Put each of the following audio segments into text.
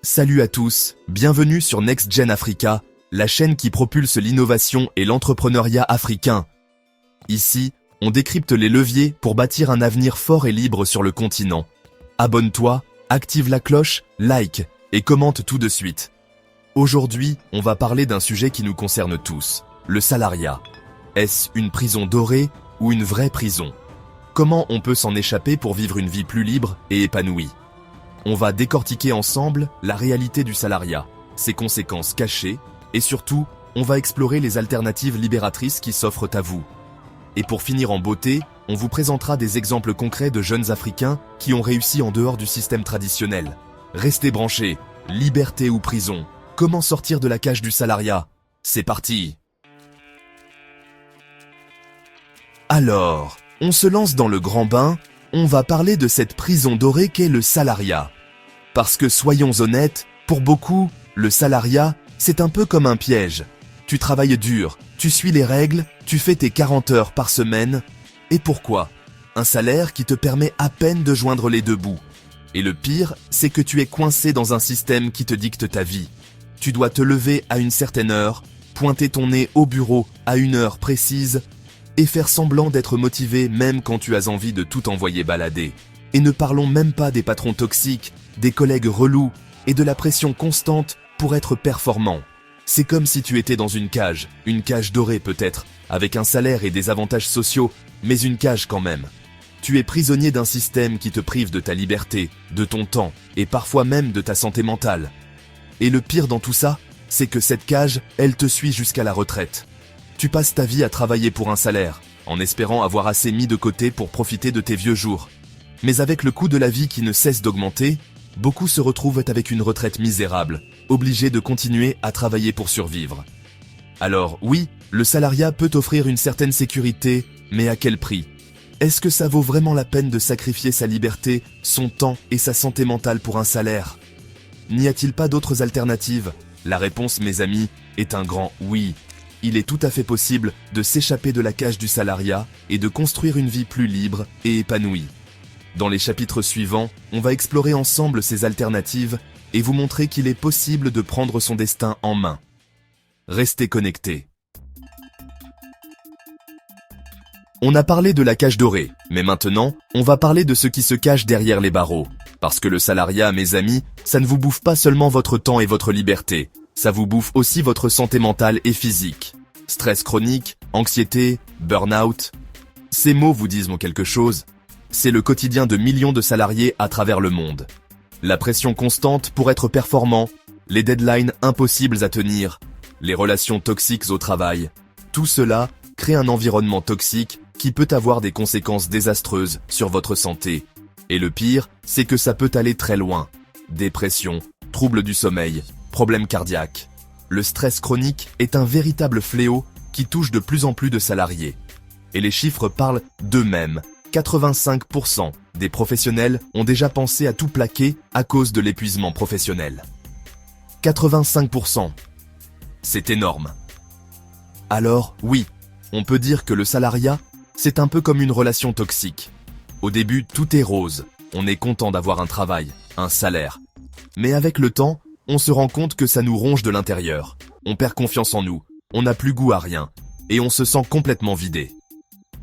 Salut à tous, bienvenue sur Next Gen Africa, la chaîne qui propulse l'innovation et l'entrepreneuriat africain. Ici, on décrypte les leviers pour bâtir un avenir fort et libre sur le continent. Abonne-toi, active la cloche, like et commente tout de suite. Aujourd'hui, on va parler d'un sujet qui nous concerne tous, le salariat. Est-ce une prison dorée ou une vraie prison? Comment on peut s'en échapper pour vivre une vie plus libre et épanouie? On va décortiquer ensemble la réalité du salariat, ses conséquences cachées, et surtout, on va explorer les alternatives libératrices qui s'offrent à vous. Et pour finir en beauté, on vous présentera des exemples concrets de jeunes Africains qui ont réussi en dehors du système traditionnel. Restez branchés, liberté ou prison, comment sortir de la cage du salariat? C'est parti! Alors, on se lance dans le grand bain. On va parler de cette prison dorée qu'est le salariat. Parce que soyons honnêtes, pour beaucoup, le salariat, c'est un peu comme un piège. Tu travailles dur, tu suis les règles, tu fais tes 40 heures par semaine. Et pourquoi? Un salaire qui te permet à peine de joindre les deux bouts. Et le pire, c'est que tu es coincé dans un système qui te dicte ta vie. Tu dois te lever à une certaine heure, pointer ton nez au bureau à une heure précise, et faire semblant d'être motivé même quand tu as envie de tout envoyer balader. Et ne parlons même pas des patrons toxiques, des collègues relous et de la pression constante pour être performant. C'est comme si tu étais dans une cage dorée peut-être, avec un salaire et des avantages sociaux, mais une cage quand même. Tu es prisonnier d'un système qui te prive de ta liberté, de ton temps et parfois même de ta santé mentale. Et le pire dans tout ça, c'est que cette cage, elle te suit jusqu'à la retraite. Tu passes ta vie à travailler pour un salaire, en espérant avoir assez mis de côté pour profiter de tes vieux jours. Mais avec le coût de la vie qui ne cesse d'augmenter, beaucoup se retrouvent avec une retraite misérable, obligés de continuer à travailler pour survivre. Alors oui, le salariat peut offrir une certaine sécurité, mais à quel prix? Est-ce que ça vaut vraiment la peine de sacrifier sa liberté, son temps et sa santé mentale pour un salaire? N'y a-t-il pas d'autres alternatives? La réponse, mes amis, est un grand oui. Il est tout à fait possible de s'échapper de la cage du salariat et de construire une vie plus libre et épanouie. Dans les chapitres suivants, on va explorer ensemble ces alternatives et vous montrer qu'il est possible de prendre son destin en main. Restez connectés. On a parlé de la cage dorée, mais maintenant, on va parler de ce qui se cache derrière les barreaux. Parce que le salariat, mes amis, ça ne vous bouffe pas seulement votre temps et votre liberté. Ça vous bouffe aussi votre santé mentale et physique. Stress chronique, anxiété, burn-out. Ces mots vous disent quelque chose. C'est le quotidien de millions de salariés à travers le monde. La pression constante pour être performant, les deadlines impossibles à tenir, les relations toxiques au travail. Tout cela crée un environnement toxique qui peut avoir des conséquences désastreuses sur votre santé. Et le pire, c'est que ça peut aller très loin. Dépression, troubles du sommeil, problèmes cardiaques. Le stress chronique est un véritable fléau qui touche de plus en plus de salariés. Et les chiffres parlent d'eux-mêmes. 85% des professionnels ont déjà pensé à tout plaquer à cause de l'épuisement professionnel. 85%. C'est énorme. Alors, oui, on peut dire que le salariat, c'est un peu comme une relation toxique. Au début, tout est rose. On est content d'avoir un travail, un salaire. Mais avec le temps, on se rend compte que ça nous ronge de l'intérieur. On perd confiance en nous, on n'a plus goût à rien, et on se sent complètement vidé.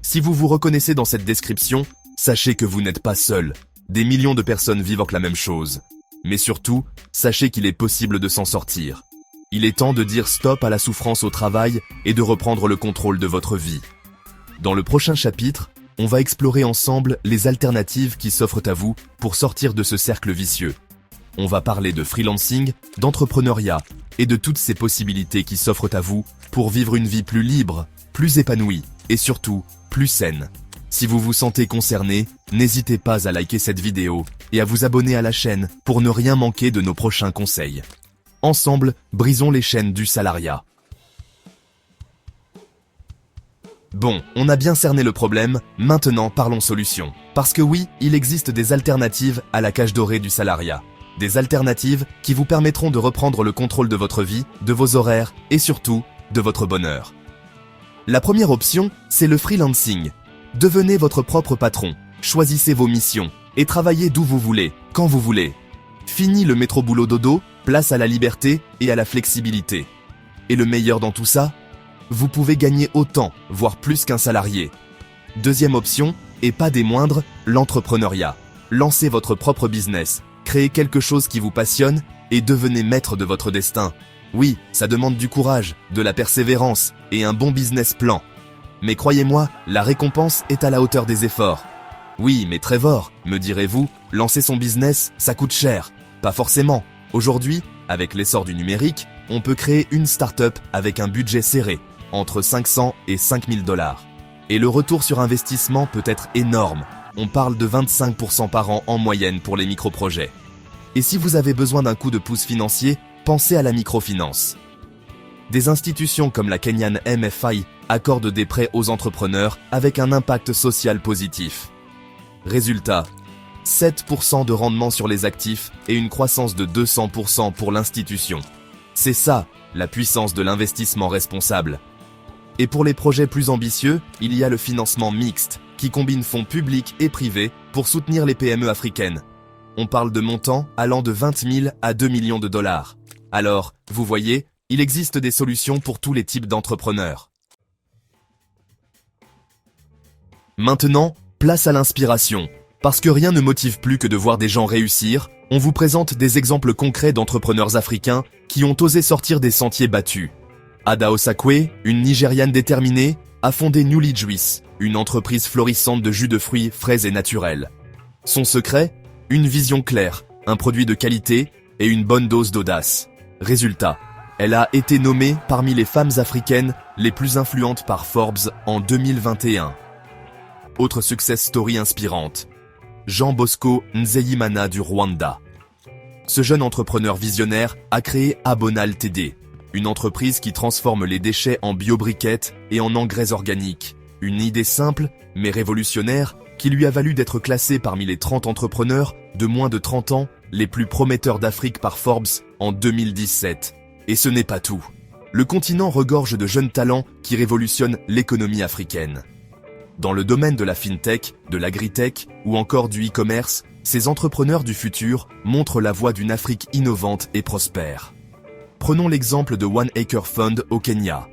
Si vous vous reconnaissez dans cette description, sachez que vous n'êtes pas seul. Des millions de personnes vivent la même chose. Mais surtout, sachez qu'il est possible de s'en sortir. Il est temps de dire stop à la souffrance au travail et de reprendre le contrôle de votre vie. Dans le prochain chapitre, on va explorer ensemble les alternatives qui s'offrent à vous pour sortir de ce cercle vicieux. On va parler de freelancing, d'entrepreneuriat et de toutes ces possibilités qui s'offrent à vous pour vivre une vie plus libre, plus épanouie et surtout plus saine. Si vous vous sentez concerné, n'hésitez pas à liker cette vidéo et à vous abonner à la chaîne pour ne rien manquer de nos prochains conseils. Ensemble, brisons les chaînes du salariat. Bon, on a bien cerné le problème, maintenant parlons solution. Parce que oui, il existe des alternatives à la cage dorée du salariat. Des alternatives qui vous permettront de reprendre le contrôle de votre vie, de vos horaires et surtout, de votre bonheur. La première option, c'est le freelancing. Devenez votre propre patron, choisissez vos missions et travaillez d'où vous voulez, quand vous voulez. Fini le métro boulot dodo, place à la liberté et à la flexibilité. Et le meilleur dans tout ça, vous pouvez gagner autant, voire plus qu'un salarié. Deuxième option, et pas des moindres, l'entrepreneuriat. Lancez votre propre business, créez quelque chose qui vous passionne et devenez maître de votre destin. Oui, ça demande du courage, de la persévérance et un bon business plan. Mais croyez-moi, la récompense est à la hauteur des efforts. Oui, mais Trevor, me direz-vous, lancer son business, ça coûte cher. Pas forcément. Aujourd'hui, avec l'essor du numérique, on peut créer une start-up avec un budget serré, entre 500 et 5000 $. Et le retour sur investissement peut être énorme. On parle de 25% par an en moyenne pour les micro-projets. Et si vous avez besoin d'un coup de pouce financier, pensez à la microfinance. Des institutions comme la Kenyan MFI accordent des prêts aux entrepreneurs avec un impact social positif. Résultat, 7% de rendement sur les actifs et une croissance de 200% pour l'institution. C'est ça, la puissance de l'investissement responsable. Et pour les projets plus ambitieux, il y a le financement mixte, qui combine fonds publics et privés pour soutenir les PME africaines. On parle de montants allant de 20 000 à 2 millions de $. Alors, vous voyez, il existe des solutions pour tous les types d'entrepreneurs. Maintenant, place à l'inspiration. Parce que rien ne motive plus que de voir des gens réussir, on vous présente des exemples concrets d'entrepreneurs africains qui ont osé sortir des sentiers battus. Ada Osakwe, une Nigériane déterminée, a fondé Newly Juice, une entreprise florissante de jus de fruits frais et naturels. Son secret ? Une vision claire, un produit de qualité et une bonne dose d'audace. Résultat, elle a été nommée parmi les femmes africaines les plus influentes par Forbes en 2021. Autre success story inspirante. Jean Bosco Nzeyimana du Rwanda. Ce jeune entrepreneur visionnaire a créé Abonal TD, une entreprise qui transforme les déchets en biobriquettes et en engrais organiques. Une idée simple, mais révolutionnaire, qui lui a valu d'être classé parmi les 30 entrepreneurs de moins de 30 ans les plus prometteurs d'Afrique par Forbes en 2017. Et ce n'est pas tout. Le continent regorge de jeunes talents qui révolutionnent l'économie africaine. Dans le domaine de la fintech, de l'agritech ou encore du e-commerce, ces entrepreneurs du futur montrent la voie d'une Afrique innovante et prospère. Prenons l'exemple de One Acre Fund au Kenya.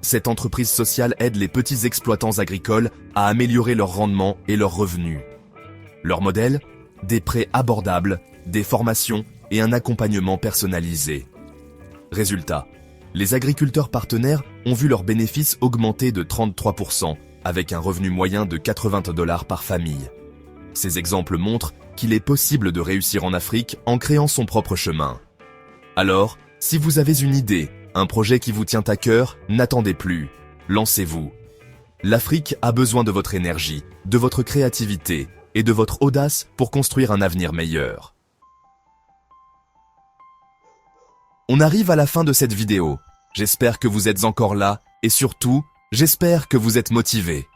Cette entreprise sociale aide les petits exploitants agricoles à améliorer leur rendement et leurs revenus. Leur modèle ? Des prêts abordables, des formations et un accompagnement personnalisé. Résultat, les agriculteurs partenaires ont vu leurs bénéfices augmenter de 33%, avec un revenu moyen de 80 $ par famille. Ces exemples montrent qu'il est possible de réussir en Afrique en créant son propre chemin. Alors, si vous avez une idée, un projet qui vous tient à cœur, n'attendez plus. Lancez-vous. L'Afrique a besoin de votre énergie, de votre créativité et de votre audace pour construire un avenir meilleur. On arrive à la fin de cette vidéo. J'espère que vous êtes encore là et surtout, j'espère que vous êtes motivés.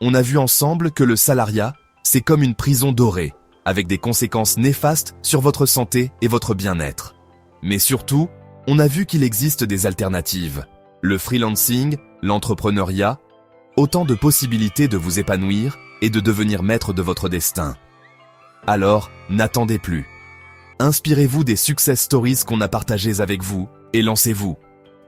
On a vu ensemble que le salariat, c'est comme une prison dorée, avec des conséquences néfastes sur votre santé et votre bien-être. Mais surtout, on a vu qu'il existe des alternatives. Le freelancing, l'entrepreneuriat, autant de possibilités de vous épanouir et de devenir maître de votre destin. Alors, n'attendez plus. Inspirez-vous des success stories qu'on a partagées avec vous et lancez-vous.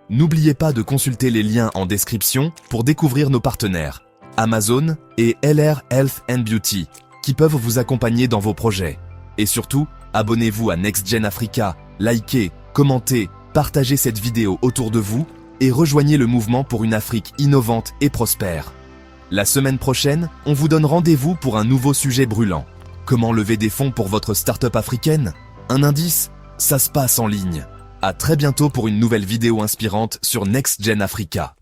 N'oubliez pas de consulter les liens en description pour découvrir nos partenaires, Amazon et LR Health and Beauty, qui peuvent vous accompagner dans vos projets. Et surtout, abonnez-vous à NextGen Africa, likez, commentez, partagez cette vidéo autour de vous et rejoignez le mouvement pour une Afrique innovante et prospère. La semaine prochaine, on vous donne rendez-vous pour un nouveau sujet brûlant. Comment lever des fonds pour votre start-up africaine ? Un indice ? Ça se passe en ligne. À très bientôt pour une nouvelle vidéo inspirante sur NextGen Africa.